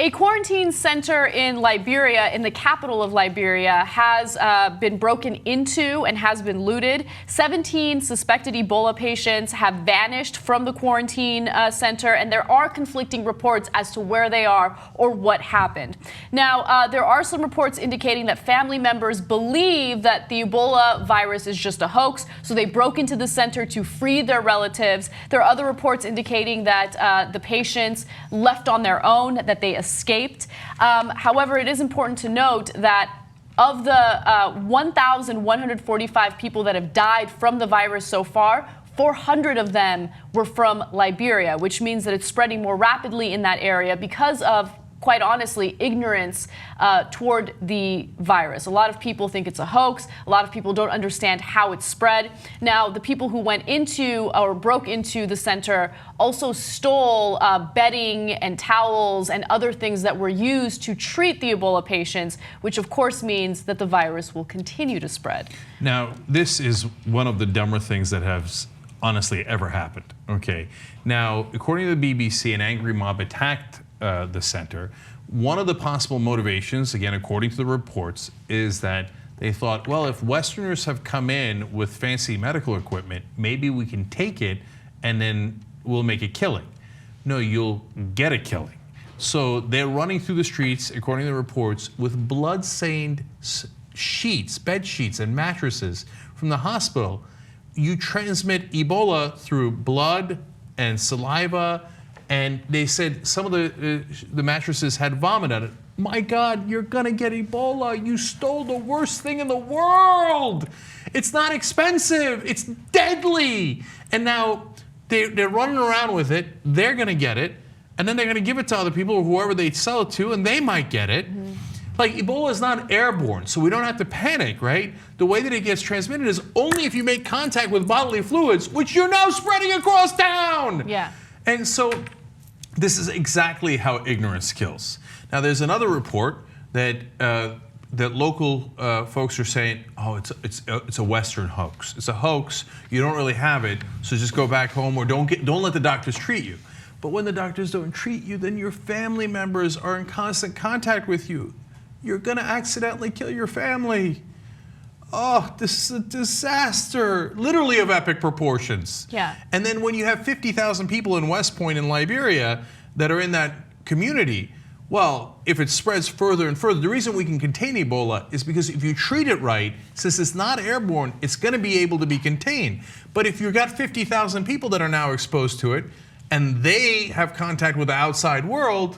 A quarantine center in Liberia, in the capital of Liberia, has been broken into and has been looted. 17 suspected Ebola patients have vanished from the quarantine center, and there are conflicting reports as to where they are or what happened. Now, there are some reports indicating that family members believe that the Ebola virus is just a hoax, so they broke into the center to free their relatives. There are other reports indicating that the patients left on their own, that they escaped. However, it is important to note that of the 1,145 people that have died from the virus so far, 400 of them were from Liberia, which means that it's spreading more rapidly in that area because of, quite honestly, ignorance toward the virus. A lot of people think it's a hoax. A lot of people don't understand how it spread. Now, the people who went into or broke into the center also stole bedding and towels and other things that were used to treat the Ebola patients, which of course means that the virus will continue to spread. Now, this is one of the dumber things that has honestly ever happened. Okay. Now, according to the BBC, an angry mob attacked the center. One of the possible motivations, again, according to the reports, is that they thought, well, if Westerners have come in with fancy medical equipment, maybe we can take it and then we'll make a killing. No, you'll get a killing. So they're running through the streets, according to the reports, with blood-stained sheets, bed sheets, and mattresses from the hospital. You transmit Ebola through blood and saliva. And they said some of the mattresses had vomit on it. My God, you're gonna get Ebola. You stole the worst thing in the world. It's not expensive. It's deadly. And now they're running around with it. They're gonna get it. And then they're gonna give it to other people or whoever they sell it to, and they might get it. Mm-hmm. Like, Ebola is not airborne, so we don't have to panic, right? The way that it gets transmitted is only if you make contact with bodily fluids, which you're now spreading across town. Yeah. And so this is exactly how ignorance kills. Now, there's another report that that local folks are saying, oh, it's a Western hoax. It's a hoax. You don't really have it, so just go back home or don't let the doctors treat you. But when the doctors don't treat you, then your family members are in constant contact with you. You're gonna accidentally kill your family. Oh, this is a disaster, literally of epic proportions. Yeah. And then when you have 50,000 people in West Point in Liberia that are in that community, well, if it spreads further and further, the reason we can contain Ebola is because if you treat it right, since it's not airborne, it's going to be able to be contained. But if you've got 50,000 people that are now exposed to it, and they have contact with the outside world,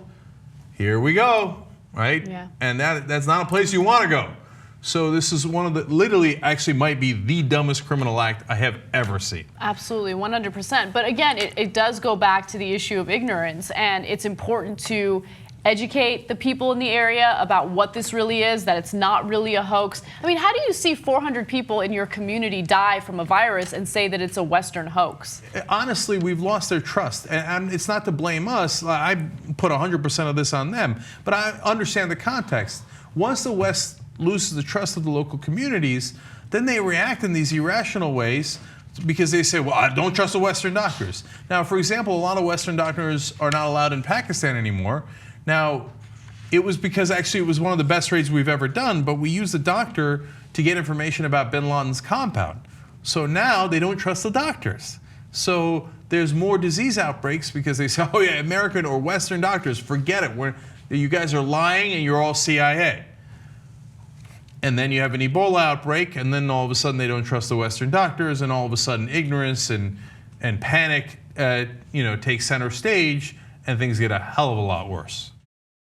here we go, right? Yeah. And that's not a place you want to go. So this is one of the, literally, actually might be the dumbest criminal act I have ever seen. Absolutely, 100%. But again, it does go back to the issue of ignorance, and it's important to educate the people in the area about what this really is, that it's not really a hoax. I mean, how do you see 400 people in your community die from a virus and say that it's a Western hoax? Honestly, we've lost their trust, and it's not to blame us. I put 100% of this on them, but I understand the context. Once the West loses the trust of the local communities, then they react in these irrational ways because they say, well, I don't trust the Western doctors. Now, for example, a lot of Western doctors are not allowed in Pakistan anymore. Now, it was because actually it was one of the best raids we've ever done, but we used the doctor to get information about bin Laden's compound. So now they don't trust the doctors. So there's more disease outbreaks because they say, oh yeah, American or Western doctors, forget it. You guys are lying and you're all CIA. And then you have an Ebola outbreak, and then all of a sudden they don't trust the Western doctors, and all of a sudden ignorance and panic takes center stage, and things get a hell of a lot worse.